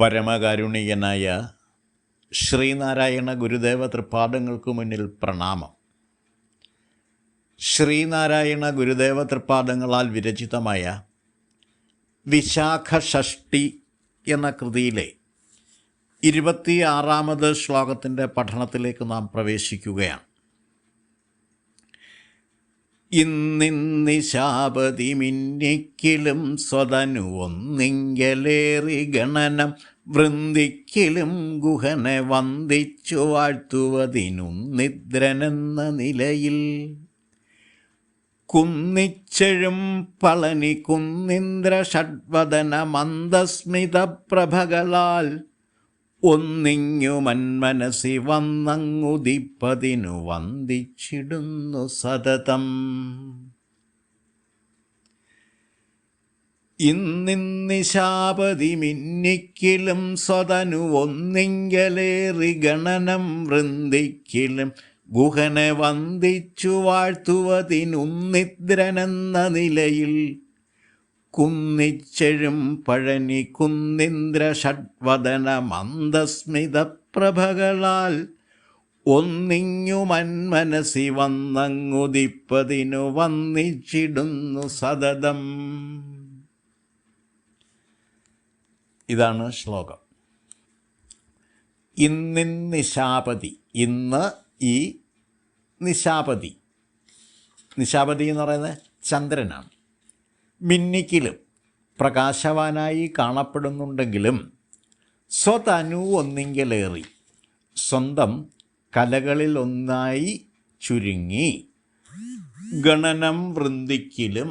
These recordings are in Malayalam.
പരമകാരുണികനായ ശ്രീനാരായണ ഗുരുദേവ തൃപ്പാദങ്ങൾക്ക് മുന്നിൽ പ്രണാമം. ശ്രീനാരായണ ഗുരുദേവ തൃപ്പാദങ്ങളാൽ വിരചിതമായ വിശാഖ ഷഷ്ടി എന്ന കൃതിയിലെ 26ാമത് ശ്ലോകത്തിൻ്റെ പഠനത്തിലേക്ക് നാം പ്രവേശിക്കുകയാണ്. ഇന്നിശാപതി മിന്നിക്കിലും സ്വതനു ഒന്നിങ്കലേറി ഗണനം വൃന്ദിക്കിലും ഗുഹനെ വന്ദിച്ചു വാഴ്ത്തുവതിനും നിദ്രനെന്ന നിലയിൽ കുന്നിച്ചെഴും പളനി കുന്നിന്ദ്ര ഷഡ്വദന മന്ദസ്മിത പ്രഭകളാൽ ഒന്നിങ്ങു മന്മനസി വന്നങ്ങുദിപ്പതിനു വന്ദിച്ചിടുന്നു സതതം. ഇന്നിശാപതി മിന്നിക്കിലും സ്വതനു ഒന്നിങ്കലേറി ഗണനം വൃന്ദിക്കിലും ഗുഹനെ വന്ദിച്ചു വാഴ്ത്തുവതിനുന്നിദ്രനെന്ന നിലയിൽ കുന്നിച്ചെഴും പഴനി കുന്നിന്ദ്ര ഷഡ്വദന മന്ദസ്മിത പ്രഭകളാൽ ഒന്നിങ്ങു മന്മനസി വന്നങ്ങുദിപ്പതിനു വന്നിച്ചിടുന്നു സതതം. ഇതാണ് ശ്ലോകം. ഇന്നിശാപതി, ഇന്ന് ഈ നിശാപതി, നിശാപതി എന്ന് പറയുന്നത് ചന്ദ്രനാണ്. മിന്നിക്കിലും പ്രകാശവാനായി കാണപ്പെടുന്നുണ്ടെങ്കിലും സ്വതനു ഒന്നിങ്കലേറി, സ്വന്തം കലകളിൽ ഒന്നായി ചുരുങ്ങി, ഗണനം വൃന്ദിക്കിലും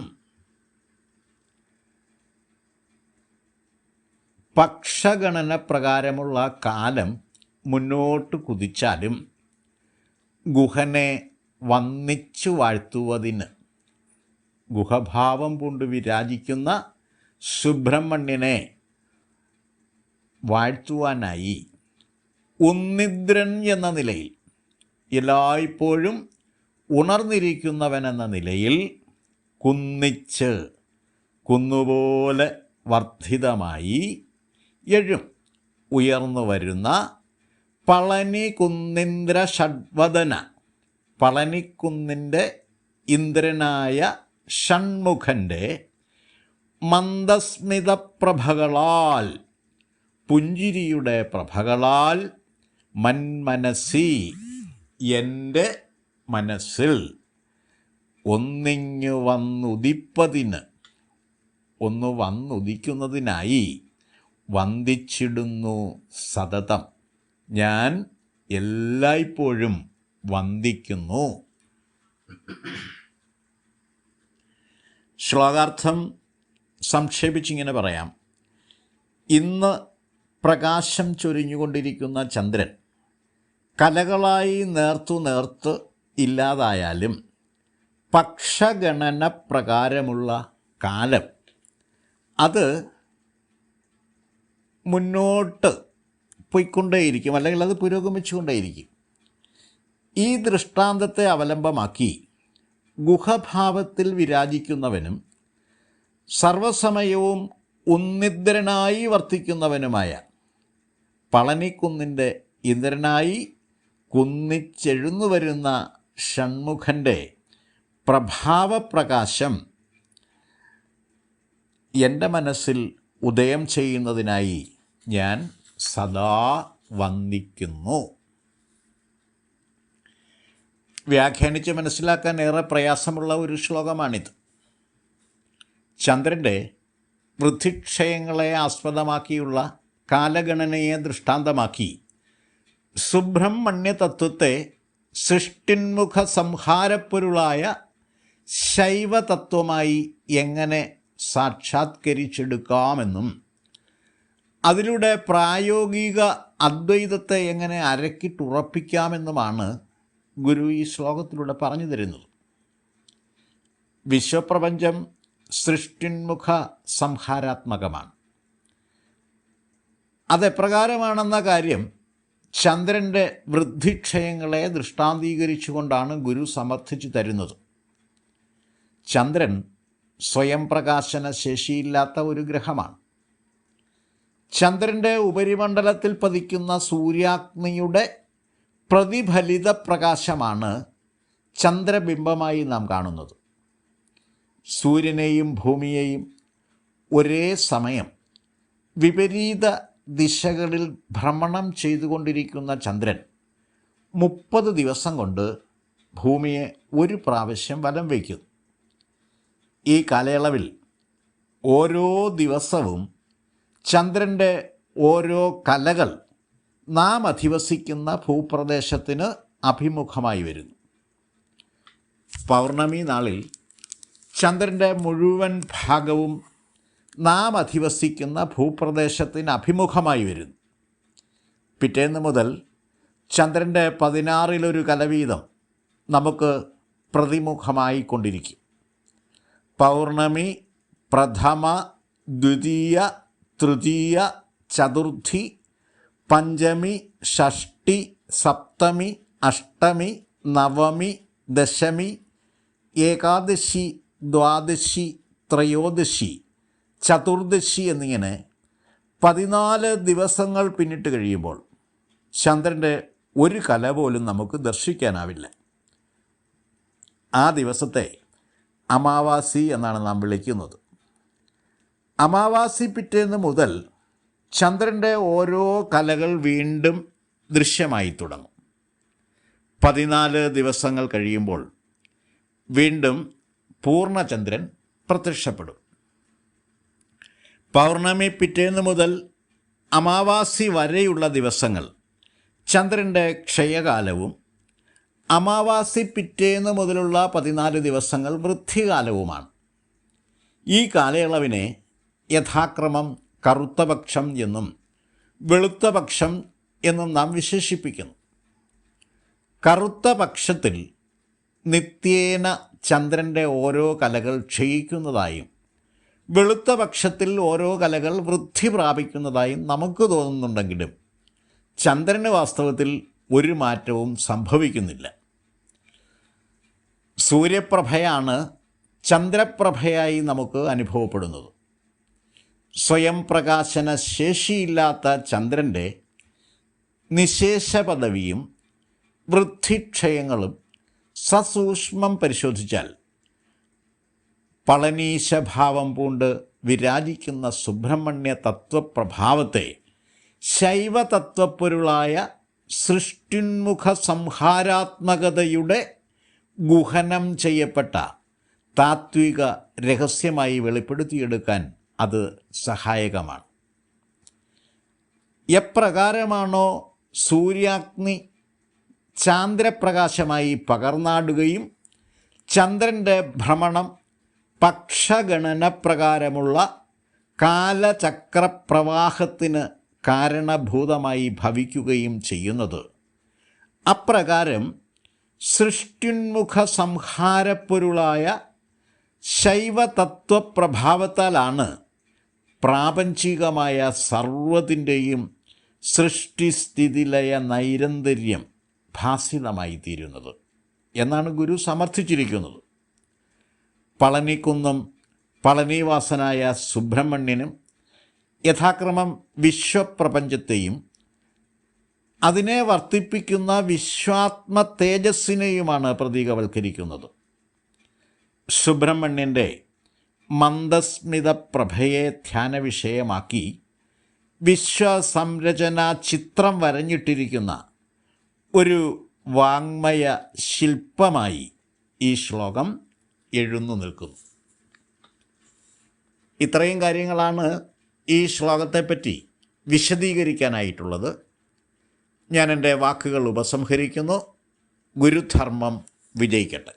പക്ഷഗണന പ്രകാരമുള്ള കാലം മുന്നോട്ട് കുതിച്ചാലും ഗുഹനെ വന്നിച്ചു വാഴ്ത്തുവതിന്, ഗുഹഭാവം കൊണ്ട് വിരാജിക്കുന്ന സുബ്രഹ്മണ്യനെ വാഴ്ത്തുവാനായി ഉന്നിദ്രൻ എന്ന നിലയിൽ, എല്ലായ്പ്പോഴും ഉണർന്നിരിക്കുന്നവനെന്ന നിലയിൽ കുന്നിച്ച്, കുന്നുപോലെ വർദ്ധിതമായി എഴും ഉയർന്നു വരുന്ന പളനി കുന്നിന്ദ്ര ഷഡ്വദന, പളനിക്കുന്നിൻ്റെ ഇന്ദ്രനായ ഷൺമുഖൻ്റെ മന്ദസ്മിത പ്രഭകളാൽ, പുഞ്ചിരിയുടെ പ്രഭകളാൽ, മന്മനസി എൻ്റെ മനസ്സിൽ, ഒന്നിങ്ങു വന്നുദിപ്പതിന്, ഒന്ന് വന്നുദിക്കുന്നതിനായി വന്ദിച്ചിടുന്നു സതതം, ഞാൻ എല്ലായ്പ്പോഴും വന്ദിക്കുന്നു. ശ്ലോകാർത്ഥം സംക്ഷേപിച്ചിങ്ങനെ പറയാം. ഇന്ന് പ്രകാശം ചൊരിഞ്ഞുകൊണ്ടിരിക്കുന്ന ചന്ദ്രൻ കലകളായി നേർത്ത് ഇല്ലാതായാലും പക്ഷഗണന പ്രകാരമുള്ള കാലം അത് മുന്നോട്ട് പോയിക്കൊണ്ടേയിരിക്കും, അല്ലെങ്കിൽ അത് പുരോഗമിച്ചുകൊണ്ടേയിരിക്കും. ഈ ദൃഷ്ടാന്തത്തെ അവലംബമാക്കി ഗുഹഭാവത്തിൽ വിരാജിക്കുന്നവനും സർവസമയവും ഉന്നിദ്രനായി വർത്തിക്കുന്നവനുമായ പളനിക്കുന്നിൻ്റെ ഇന്ദ്രനായി കുന്നിച്ചെഴുന്നു വരുന്ന ഷൺമുഖൻ്റെ പ്രഭാവപ്രകാശം എൻ്റെ മനസ്സിൽ ഉദയം ചെയ്യുന്നതിനായി ഞാൻ സദാ വന്ദിക്കുന്നു. വ്യാഖ്യാനിച്ച് മനസ്സിലാക്കാൻ ഏറെ പ്രയാസമുള്ള ഒരു ശ്ലോകമാണിത്. ചന്ദ്രൻ്റെ വൃദ്ധിക്ഷയങ്ങളെ ആസ്പദമാക്കിയുള്ള കാലഗണനയെ ദൃഷ്ടാന്തമാക്കി സുബ്രഹ്മണ്യ തത്വത്തെ സൃഷ്ടിന്മുഖ സംഹാരപ്പൊരുളായ ശൈവതത്വമായി എങ്ങനെ സാക്ഷാത്കരിച്ചെടുക്കാമെന്നും അതിലൂടെ പ്രായോഗിക അദ്വൈതത്തെ എങ്ങനെ അരക്കിട്ടുറപ്പിക്കാമെന്നുമാണ് ഗുരു ഈ ശ്ലോകത്തിലൂടെ പറഞ്ഞു തരുന്നത്. വിശ്വപ്രപഞ്ചം സൃഷ്ടിന്മുഖ സംഹാരാത്മകമാണ്. അതെപ്രകാരമാണെന്ന കാര്യം ചന്ദ്രൻ്റെ വൃദ്ധിക്ഷയങ്ങളെ ദൃഷ്ടാന്തീകരിച്ചുകൊണ്ടാണ് ഗുരു സമർത്ഥിച്ചു തരുന്നത്. ചന്ദ്രൻ സ്വയം പ്രകാശന ശേഷിയില്ലാത്ത ഒരു ഗ്രഹമാണ്. ചന്ദ്രൻ്റെ ഉപരിമണ്ഡലത്തിൽ പതിക്കുന്ന സൂര്യാഗ്നിയുടെ പ്രതിഫലിത പ്രകാശമാണ് ചന്ദ്രബിംബമായി നാം കാണുന്നത്. സൂര്യനെയും ഭൂമിയെയും ഒരേ സമയം വിപരീത ദിശകളിൽ ഭ്രമണം ചെയ്തുകൊണ്ടിരിക്കുന്ന ചന്ദ്രൻ 30 ദിവസം കൊണ്ട് ഭൂമിയെ ഒരു പ്രാവശ്യം വലം വയ്ക്കുന്നു. ഈ കാലയളവിൽ ഓരോ ദിവസവും ചന്ദ്രൻ്റെ ഓരോ കലകൾ നാം അധിവസിക്കുന്ന ഭൂപ്രദേശത്തിന് അഭിമുഖമായി വരുന്നു. പൗർണമി നാളിൽ ചന്ദ്രൻ്റെ മുഴുവൻ ഭാഗവും നാം അധിവസിക്കുന്ന ഭൂപ്രദേശത്തിന് അഭിമുഖമായി വരുന്നു. പിറ്റേന്ന് മുതൽ ചന്ദ്രൻ്റെ 16 കലവീതം നമുക്ക് പ്രതിമുഖമായി കൊണ്ടിരിക്കും. പൗർണമി, പ്രഥമ, ദ്വിതീയ, തൃതീയ, ചതുർത്ഥി, പഞ്ചമി, ഷഷ്ടി, സപ്തമി, അഷ്ടമി, നവമി, ദശമി, ഏകാദശി, ദ്വാദശി, ത്രയോദശി, ചതുർദശി എന്നിങ്ങനെ 14 ദിവസങ്ങൾ പിന്നിട്ട് കഴിയുമ്പോൾ ചന്ദ്രൻ്റെ ഒരു കല പോലും നമുക്ക് ദർശിക്കാനാവില്ല. ആ ദിവസത്തെ അമാവാസി എന്നാണ് നാം വിളിക്കുന്നത്. അമാവാസി പിറ്റേന്ന് മുതൽ ചന്ദ്രൻ്റെ ഓരോ കലകൾ വീണ്ടും ദൃശ്യമായി തുടങ്ങും. 14 ദിവസങ്ങൾ കഴിയുമ്പോൾ വീണ്ടും പൂർണ്ണചന്ദ്രൻ പ്രത്യക്ഷപ്പെടും. പൗർണമി പിറ്റേന്ന് മുതൽ അമാവാസി വരെയുള്ള ദിവസങ്ങൾ ചന്ദ്രൻ്റെ ക്ഷയകാലവും അമാവാസി പിറ്റേന്ന് മുതലുള്ള 14 ദിവസങ്ങൾ വൃദ്ധികാലവുമാണ്. ഈ കാലയളവിനെ യഥാക്രമം കറുത്തപക്ഷം എന്നും വെളുത്തപക്ഷം എന്നും നാം വിശേഷിപ്പിക്കുന്നു. കറുത്ത പക്ഷത്തിൽ നിത്യേന ചന്ദ്രൻ്റെ ഓരോ കലകൾ ക്ഷയിക്കുന്നതായും വെളുത്ത പക്ഷത്തിൽ ഓരോ കലകൾ വൃദ്ധി പ്രാപിക്കുന്നതായും നമുക്ക് തോന്നുന്നുണ്ടെങ്കിലും ചന്ദ്രന് വാസ്തവത്തിൽ ഒരു മാറ്റവും സംഭവിക്കുന്നില്ല. സൂര്യപ്രഭയാണ് ചന്ദ്രപ്രഭയായി നമുക്ക് അനുഭവപ്പെടുന്നത്. സ്വയം പ്രകാശന ശേഷിയില്ലാത്ത ചന്ദ്രൻ്റെ നിശേഷ പദവിയും വൃദ്ധിക്ഷയങ്ങളും സസൂക്ഷ്മം പരിശോധിച്ചാൽ പളനീശഭാവം പൂണ്ട് വിരാജിക്കുന്ന സുബ്രഹ്മണ്യ തത്വപ്രഭാവത്തെ ശൈവതത്വപ്പൊരുളായ സൃഷ്ടിന്മുഖ സംഹാരാത്മകതയുടെ ഗുഹനം ചെയ്യപ്പെട്ട താത്വിക രഹസ്യമായി വെളിപ്പെടുത്തിയെടുക്കാൻ അത് സഹായകമാണ്. എപ്രകാരമാണോ സൂര്യാഗ്നി ചാന്ദ്രപ്രകാശമായി പകർന്നാടുകയും ചന്ദ്രൻ്റെ ഭ്രമണം പക്ഷഗണന പ്രകാരമുള്ള കാലചക്രപ്രവാഹത്തിന് കാരണഭൂതമായി ഭവിക്കുകയും ചെയ്യുന്നത്, അപ്രകാരം സൃഷ്ടിന്മുഖ സംഹാരപ്പൊരുളായ ശൈവതത്വപ്രഭാവത്താലാണ് പ്രാപഞ്ചികമായ സർവ്വതിൻ്റെയും സൃഷ്ടിസ്ഥിതിലയ നൈരന്തര്യം ഭാസിതമായി തീരുന്നത് എന്നാണ് ഗുരു സമർത്ഥിച്ചിരിക്കുന്നത്. പളനിക്കുന്നും പളനിവാസനായ സുബ്രഹ്മണ്യനും യഥാക്രമം വിശ്വപ്രപഞ്ചത്തെയും അതിനെ വർദ്ധിപ്പിക്കുന്ന വിശ്വാത്മ തേജസ്സിനെയുമാണ് പ്രതീകവൽക്കരിക്കുന്നത്. സുബ്രഹ്മണ്യൻ്റെ മന്ദസ്മിത പ്രഭയെ ധ്യാനവിഷയമാക്കി വിശ്വസംരചനാ ചിത്രം വരഞ്ഞിട്ടിരിക്കുന്ന ഒരു വാങ്മയ ശില്പമായി ഈ ശ്ലോകം എഴുന്നു നിൽക്കുന്നു. ഇത്രയും കാര്യങ്ങളാണ് ഈ ശ്ലോകത്തെപ്പറ്റി വിശദീകരിക്കാനായിട്ടുള്ളത്. ഞാൻ എൻ്റെ വാക്കുകൾ ഉപസംഹരിക്കുന്നു. ഗുരുധർമ്മം വിജയിക്കട്ടെ.